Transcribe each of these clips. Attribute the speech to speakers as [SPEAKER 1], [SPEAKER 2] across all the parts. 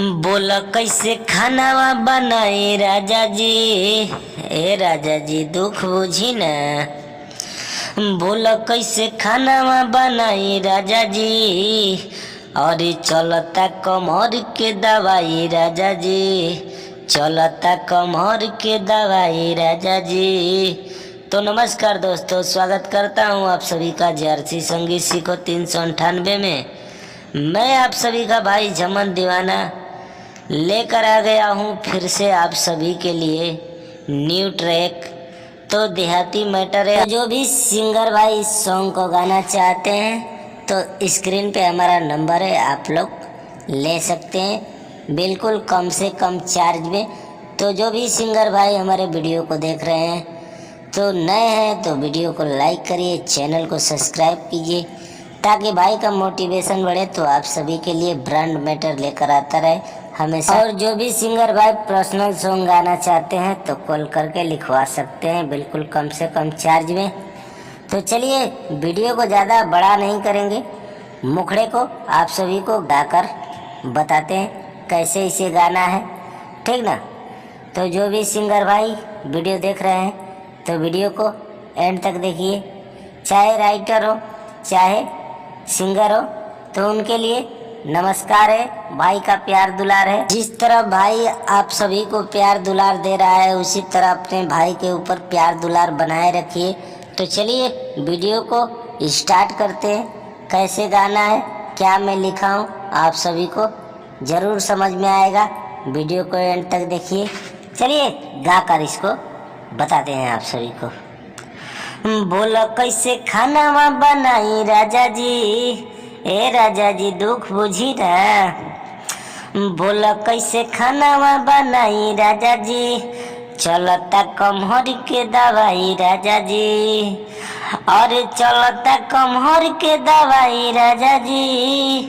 [SPEAKER 1] बोला कैसे खानावा बनाए राजा जी। ए राजा जी दुख बुझी ना। बोला कैसे खानावा बनाए राजा जी। और चलता कमर के दवाई राजा जी। चलता कमर के दवाई राजा जी। तो नमस्कार दोस्तों, स्वागत करता हूँ आप सभी का जर्सी संगीत सीखो 398 में। मैं आप सभी का भाई झमन दीवाना लेकर आ गया हूँ फिर से आप सभी के लिए न्यू ट्रैक। तो देहाती मैटर है, जो भी सिंगर भाई इस सॉन्ग को गाना चाहते हैं तो स्क्रीन पे हमारा नंबर है, आप लोग ले सकते हैं बिल्कुल कम से कम चार्ज में। तो जो भी सिंगर भाई हमारे वीडियो को देख रहे हैं तो नए हैं तो वीडियो को लाइक करिए, चैनल को सब्सक्राइब कीजिए ताकि भाई का मोटिवेशन बढ़े, तो आप सभी के लिए ब्रांड मैटर लेकर आता रहे हमेशा। और जो भी सिंगर भाई पर्सनल सॉन्ग गाना चाहते हैं तो कॉल करके लिखवा सकते हैं बिल्कुल कम से कम चार्ज में। तो चलिए वीडियो को ज़्यादा बड़ा नहीं करेंगे, मुखड़े को आप सभी को गाकर बताते हैं कैसे इसे गाना है, ठीक ना। तो जो भी सिंगर भाई वीडियो देख रहे हैं तो वीडियो को एंड तक देखिए, चाहे राइटर हो चाहे सिंगर हो तो उनके लिए नमस्कार है, भाई का प्यार दुलार है। जिस तरह भाई आप सभी को प्यार दुलार दे रहा है उसी तरह अपने भाई के ऊपर प्यार दुलार बनाए रखिए। तो चलिए वीडियो को स्टार्ट करते हैं। कैसे गाना है, क्या मैं लिखा हूँ आप सभी को ज़रूर समझ में आएगा, वीडियो को एंड तक देखिए। चलिए गाकर इसको बताते हैं आप सभी को। बोला कैसे खानावा बनाई राजा जी। ए राजा जी दुख बुझी ना। बोला कैसे खानावा बनाई राजा जी। चलता कमहर के दवाई राजा जी। और चलता कमहर के दवाई राजा जी।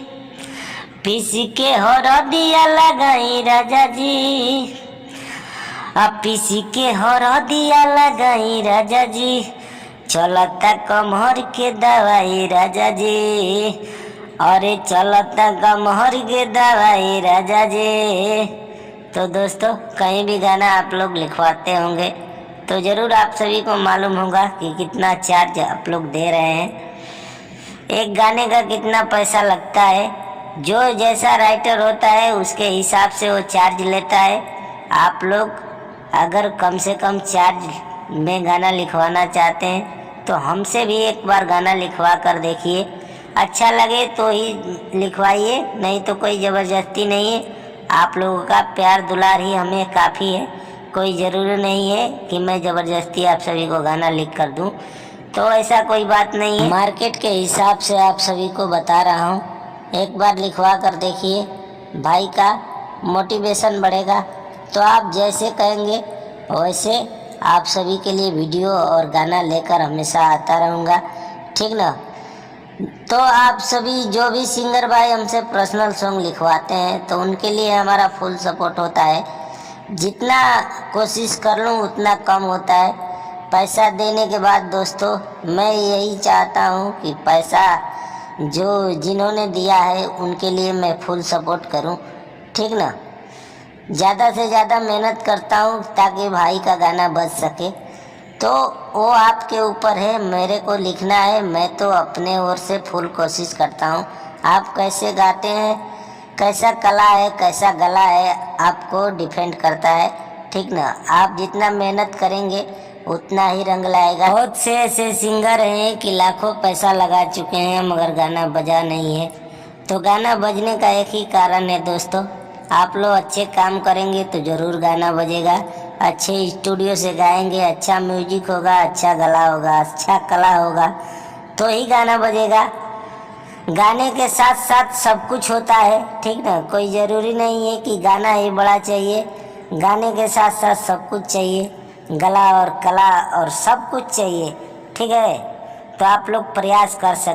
[SPEAKER 1] पीस के हरदिया लगाई राजा जी। पीस के हरदिया लगाई राजा जी। चलता कमहर के दवाई राजा जी। अरे चलता कमहर के दवाई राजा जी। तो दोस्तों कहीं भी गाना आप लोग लिखवाते होंगे तो ज़रूर आप सभी को मालूम होगा कि कितना चार्ज आप लोग दे रहे हैं, एक गाने का कितना पैसा लगता है। जो जैसा राइटर होता है उसके हिसाब से वो चार्ज लेता है। आप लोग अगर कम से कम चार्ज में गाना लिखवाना चाहते हैं तो हमसे भी एक बार गाना लिखवा कर देखिए, अच्छा लगे तो ही लिखवाइए, नहीं तो कोई ज़बरदस्ती नहीं है। आप लोगों का प्यार दुलार ही हमें काफ़ी है, कोई ज़रूरी नहीं है कि मैं ज़बरदस्ती आप सभी को गाना लिख कर दूं, तो ऐसा कोई बात नहीं है। मार्केट के हिसाब से आप सभी को बता रहा हूं, एक बार लिखवा कर देखिए, भाई का मोटिवेशन बढ़ेगा। तो आप जैसे कहेंगे वैसे आप सभी के लिए वीडियो और गाना लेकर हमेशा आता रहूँगा, ठीक ना। तो आप सभी जो भी सिंगर भाई हमसे पर्सनल सॉन्ग लिखवाते हैं तो उनके लिए हमारा फुल सपोर्ट होता है। जितना कोशिश कर लूँ उतना कम होता है। पैसा देने के बाद दोस्तों मैं यही चाहता हूँ कि पैसा जो जिन्होंने दिया है उनके लिए मैं फुल सपोर्ट करूँ, ठीक ना। ज़्यादा से ज़्यादा मेहनत करता हूँ ताकि भाई का गाना बज सके, तो वो आपके ऊपर है, मेरे को लिखना है, मैं तो अपने ओर से फुल कोशिश करता हूँ। आप कैसे गाते हैं, कैसा कला है, कैसा गला है, आपको डिपेंड करता है, ठीक ना। आप जितना मेहनत करेंगे उतना ही रंग लाएगा। बहुत से ऐसे सिंगर हैं कि लाखों पैसा लगा चुके हैं मगर गाना बजा नहीं है। तो गाना बजने का एक ही कारण है दोस्तों, आप लोग अच्छे काम करेंगे तो ज़रूर गाना बजेगा। अच्छे स्टूडियो से गाएंगे, अच्छा म्यूजिक होगा, अच्छा गला होगा, अच्छा कला होगा तो ही गाना बजेगा। गाने के साथ साथ सब कुछ होता है, ठीक ना। कोई ज़रूरी नहीं है कि गाना ही बड़ा चाहिए, गाने के साथ साथ सब कुछ चाहिए, गला और कला और सब कुछ चाहिए, ठीक है। तो आप लोग प्रयास कर सकते